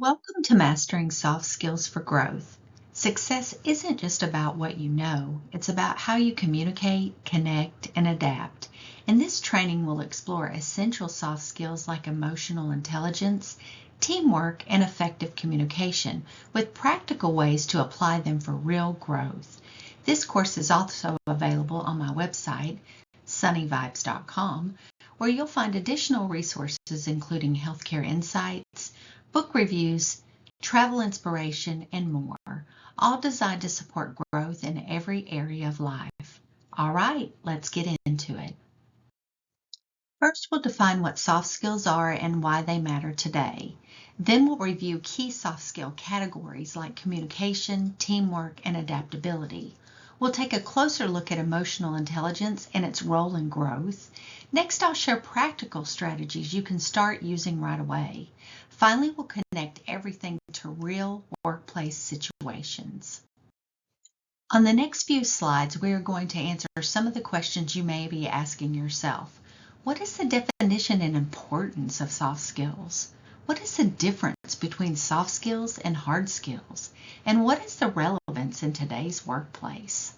Welcome to Mastering Soft Skills for Growth. Success isn't just about what you know, it's about how you communicate, connect, and adapt. And this training will explore essential soft skills like emotional intelligence, teamwork, and effective communication, with practical ways to apply them for real growth. This course is also available on my website, sunnyvibes.com, where you'll find additional resources including healthcare insights, book reviews, travel inspiration, and more, all designed to support growth in every area of life. All right, let's get into it. First, we'll define what soft skills are and why they matter today. Then we'll review key soft skill categories like communication, teamwork, and adaptability. We'll take a closer look at emotional intelligence and its role in growth. Next, I'll share practical strategies you can start using right away. Finally, we'll connect everything to real workplace situations. On the next few slides, we are going to answer some of the questions you may be asking yourself. What is the definition and importance of soft skills? What is the difference between soft skills and hard skills? And what is the relevance in today's workplace?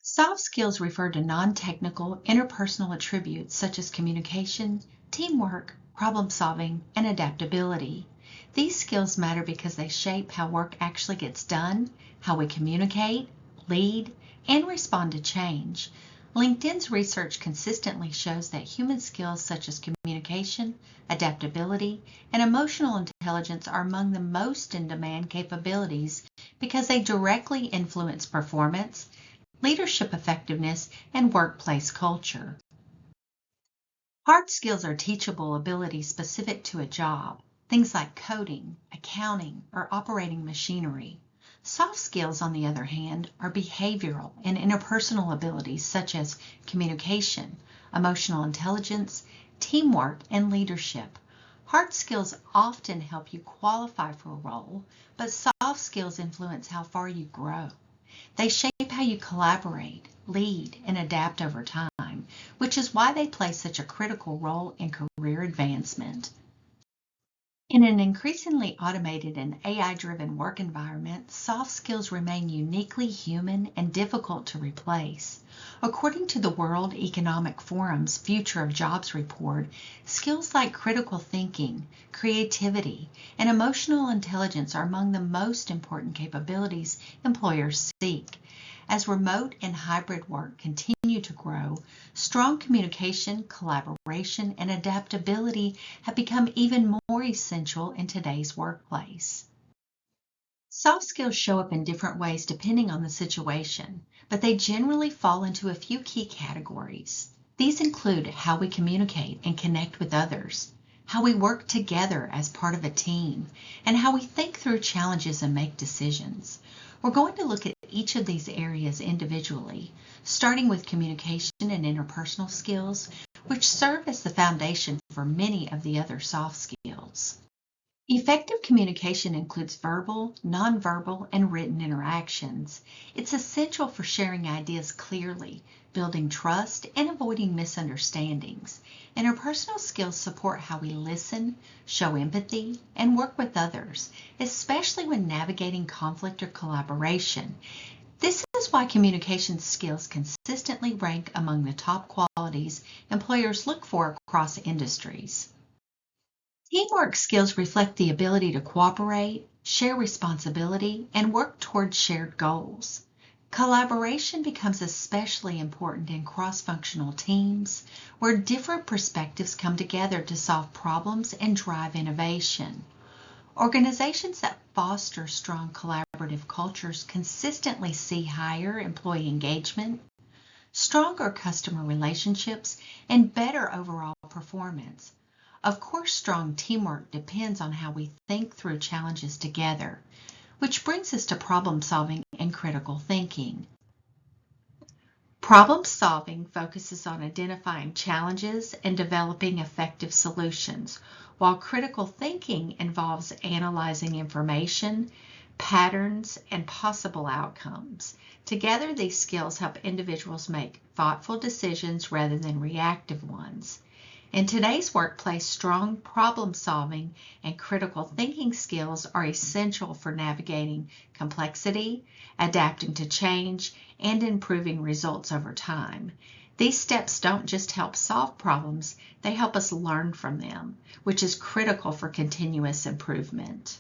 Soft skills refer to non-technical interpersonal attributes such as communication, teamwork, problem solving, and adaptability. These skills matter because they shape how work actually gets done, how we communicate, lead, and respond to change. LinkedIn's research consistently shows that human skills such as communication, adaptability, and emotional intelligence are among the most in-demand capabilities because they directly influence performance, leadership effectiveness, and workplace culture. Hard skills are teachable abilities specific to a job, things like coding, accounting, or operating machinery. Soft skills, on the other hand, are behavioral and interpersonal abilities such as communication, emotional intelligence, teamwork, and leadership. Hard skills often help you qualify for a role, but soft skills influence how far you grow. They shape how you collaborate, lead, and adapt over time, which is why they play such a critical role in career advancement. In an increasingly automated and AI-driven work environment, soft skills remain uniquely human and difficult to replace. According to the World Economic Forum's Future of Jobs report, skills like critical thinking, creativity, and emotional intelligence are among the most important capabilities employers seek. As remote and hybrid work continue to grow, strong communication, collaboration, and adaptability have become even more essential in today's workplace. Soft skills show up in different ways depending on the situation, but they generally fall into a few key categories. These include how we communicate and connect with others, how we work together as part of a team, and how we think through challenges and make decisions. We're going to look at each of these areas individually, starting with communication and interpersonal skills, which serve as the foundation for many of the other soft skills. Effective communication includes verbal, nonverbal, and written interactions. It's essential for sharing ideas clearly, building trust, and avoiding misunderstandings. Interpersonal skills support how we listen, show empathy, and work with others, especially when navigating conflict or collaboration. This is why communication skills consistently rank among the top qualities employers look for across industries. Teamwork skills reflect the ability to cooperate, share responsibility, and work towards shared goals. Collaboration becomes especially important in cross-functional teams, where different perspectives come together to solve problems and drive innovation. Organizations that foster strong collaborative cultures consistently see higher employee engagement, stronger customer relationships, and better overall performance. Of course, strong teamwork depends on how we think through challenges together, which brings us to problem solving and critical thinking. Problem solving focuses on identifying challenges and developing effective solutions, while critical thinking involves analyzing information, patterns, and possible outcomes. Together, these skills help individuals make thoughtful decisions rather than reactive ones. In today's workplace, strong problem solving and critical thinking skills are essential for navigating complexity, adapting to change, and improving results over time. These steps don't just help solve problems, they help us learn from them, which is critical for continuous improvement.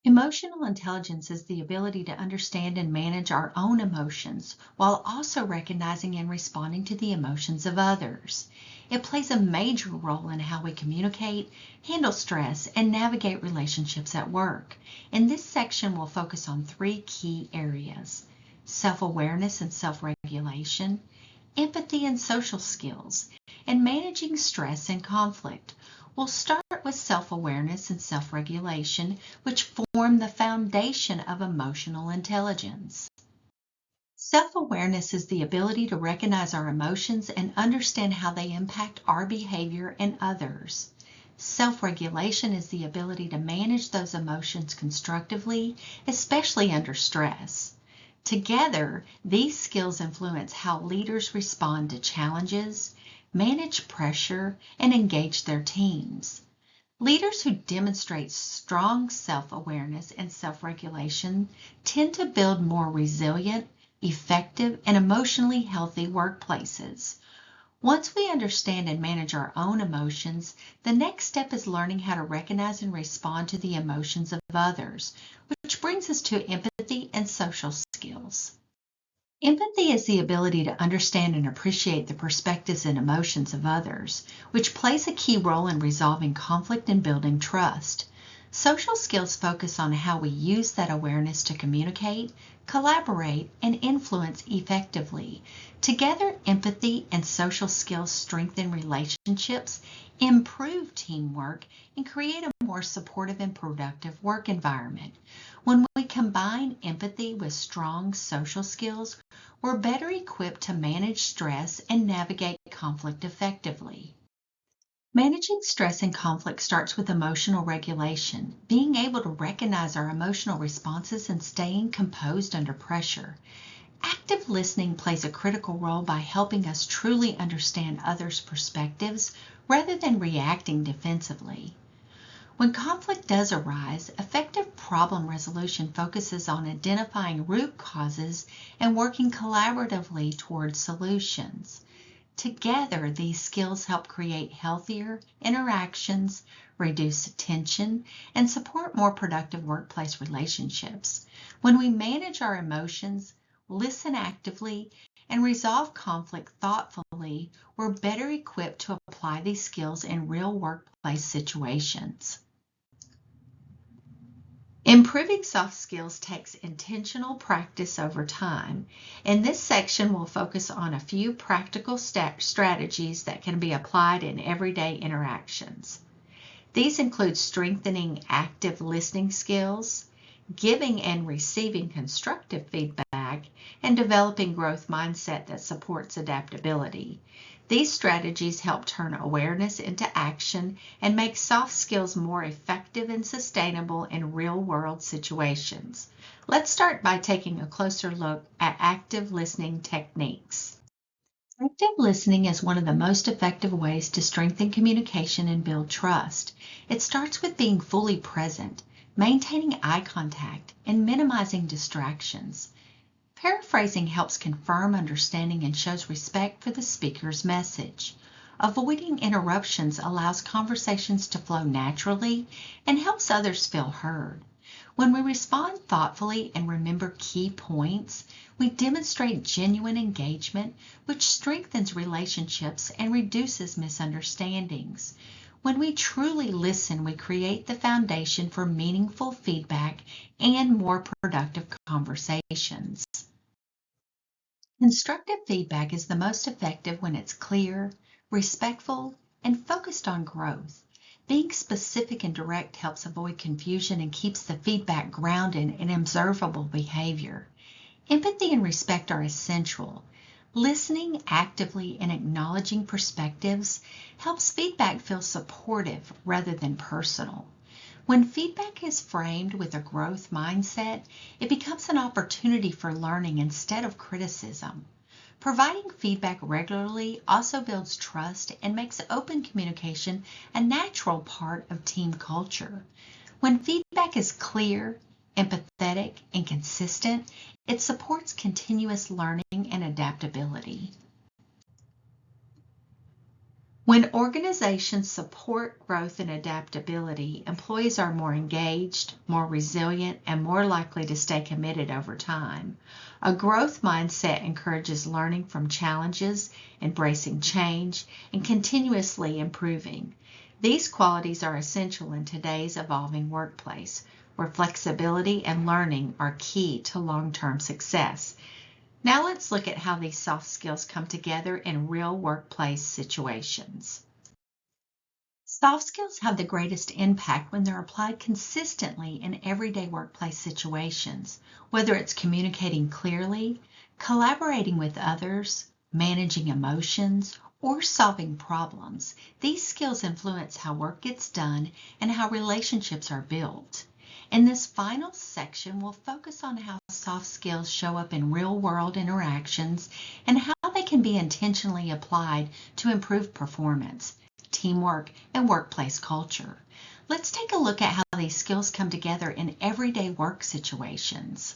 Emotional intelligence is the ability to understand and manage our own emotions while also recognizing and responding to the emotions of others. It plays a major role in how we communicate, handle stress, and navigate relationships at work. In this section, we'll focus on three key areas: self-awareness and self-regulation, empathy and social skills, and managing stress and conflict. We'll start with self-awareness and self-regulation, which form the foundation of emotional intelligence. Self-awareness is the ability to recognize our emotions and understand how they impact our behavior and others. Self-regulation is the ability to manage those emotions constructively, especially under stress. Together, these skills influence how leaders respond to challenges, manage pressure, and engage their teams. Leaders who demonstrate strong self-awareness and self-regulation tend to build more resilient, effective, and emotionally healthy workplaces. Once we understand and manage our own emotions, the next step is learning how to recognize and respond to the emotions of others, which brings us to empathy and social skills. Empathy is the ability to understand and appreciate the perspectives and emotions of others, which plays a key role in resolving conflict and building trust. Social skills focus on how we use that awareness to communicate, collaborate, and influence effectively. Together, empathy and social skills strengthen relationships, improve teamwork, and create a more supportive and productive work environment. When we combine empathy with strong social skills, we're better equipped to manage stress and navigate conflict effectively. Managing stress and conflict starts with emotional regulation, being able to recognize our emotional responses and staying composed under pressure. Active listening plays a critical role by helping us truly understand others' perspectives rather than reacting defensively. When conflict does arise, effective problem resolution focuses on identifying root causes and working collaboratively towards solutions. Together, these skills help create healthier interactions, reduce tension, and support more productive workplace relationships. When we manage our emotions, listen actively, and resolve conflict thoughtfully, we're better equipped to apply these skills in real workplace situations. Improving soft skills takes intentional practice over time. In this section, we'll focus on a few practical strategies that can be applied in everyday interactions. These include strengthening active listening skills, giving and receiving constructive feedback, and developing growth mindset that supports adaptability. These strategies help turn awareness into action and make soft skills more effective and sustainable in real-world situations. Let's start by taking a closer look at active listening techniques. Active listening is one of the most effective ways to strengthen communication and build trust. It starts with being fully present, maintaining eye contact, and minimizing distractions. Paraphrasing helps confirm understanding and shows respect for the speaker's message. Avoiding interruptions allows conversations to flow naturally and helps others feel heard. When we respond thoughtfully and remember key points, we demonstrate genuine engagement, which strengthens relationships and reduces misunderstandings. When we truly listen, we create the foundation for meaningful feedback and more productive conversations. Constructive feedback is the most effective when it's clear, respectful, and focused on growth. Being specific and direct helps avoid confusion and keeps the feedback grounded in observable behavior. Empathy and respect are essential. Listening actively and acknowledging perspectives helps feedback feel supportive rather than personal. When feedback is framed with a growth mindset, it becomes an opportunity for learning instead of criticism. Providing feedback regularly also builds trust and makes open communication a natural part of team culture. When feedback is clear, empathetic, and consistent, it supports continuous learning and adaptability. When organizations support growth and adaptability, employees are more engaged, more resilient, and more likely to stay committed over time. A growth mindset encourages learning from challenges, embracing change, and continuously improving. These qualities are essential in today's evolving workplace, where flexibility and learning are key to long-term success. Now let's look at how these soft skills come together in real workplace situations. Soft skills have the greatest impact when they're applied consistently in everyday workplace situations, whether it's communicating clearly, collaborating with others, managing emotions, or solving problems. These skills influence how work gets done and how relationships are built. In this final section, we'll focus on how soft skills show up in real-world interactions and how they can be intentionally applied to improve performance, teamwork, and workplace culture. Let's take a look at how these skills come together in everyday work situations.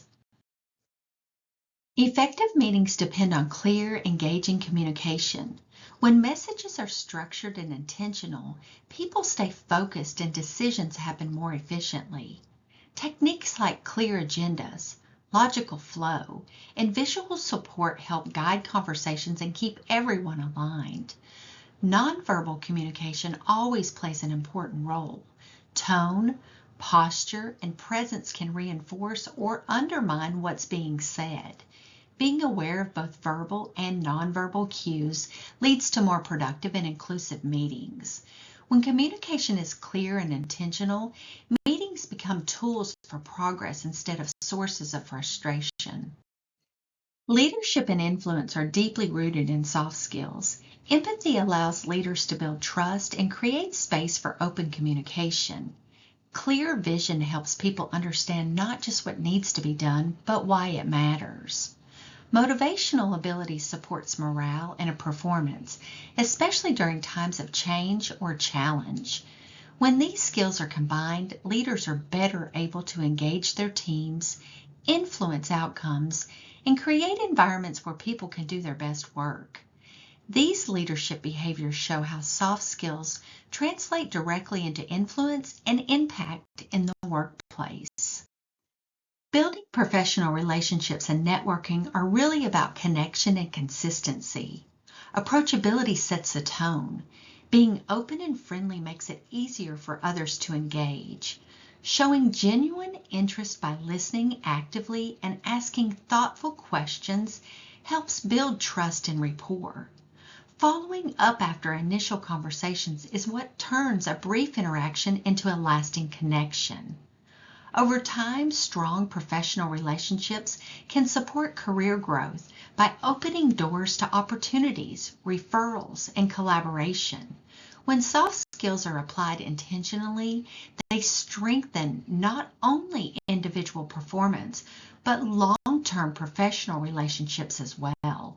Effective meetings depend on clear, engaging communication. When messages are structured and intentional, people stay focused and decisions happen more efficiently. Techniques like clear agendas, logical flow, and visual support help guide conversations and keep everyone aligned. Nonverbal communication always plays an important role. Tone, posture, and presence can reinforce or undermine what's being said. Being aware of both verbal and nonverbal cues leads to more productive and inclusive meetings. When communication is clear and intentional, meetings become tools for progress instead of sources of frustration. Leadership and influence are deeply rooted in soft skills. Empathy allows leaders to build trust and create space for open communication. Clear vision helps people understand not just what needs to be done, but why it matters. Motivational ability supports morale and performance, especially during times of change or challenge. When these skills are combined, leaders are better able to engage their teams, influence outcomes, and create environments where people can do their best work. These leadership behaviors show how soft skills translate directly into influence and impact in the workplace. Building professional relationships and networking are really about connection and consistency. Approachability sets the tone. Being open and friendly makes it easier for others to engage. Showing genuine interest by listening actively and asking thoughtful questions helps build trust and rapport. Following up after initial conversations is what turns a brief interaction into a lasting connection. Over time, strong professional relationships can support career growth by opening doors to opportunities, referrals, and collaboration. When soft skills are applied intentionally, they strengthen not only individual performance, but long-term professional relationships as well.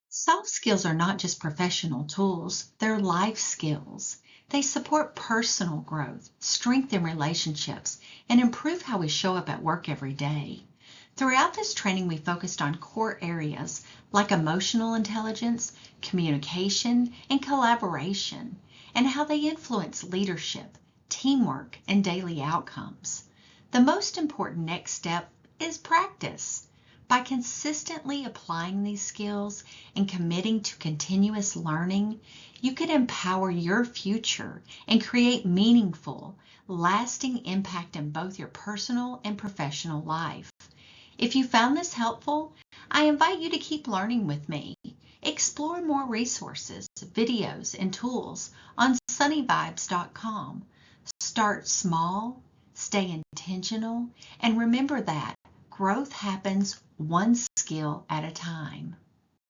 Soft skills are not just professional tools, they're life skills. They support personal growth, strengthen relationships, and improve how we show up at work every day. Throughout this training, we focused on core areas like emotional intelligence, communication, and collaboration, and how they influence leadership, teamwork, and daily outcomes. The most important next step is practice. By consistently applying these skills and committing to continuous learning, you can empower your future and create meaningful, lasting impact in both your personal and professional life. If you found this helpful, I invite you to keep learning with me. Explore more resources, videos, and tools on sunnyvibes.com. Start small, stay intentional, and remember that growth happens one skill at a time.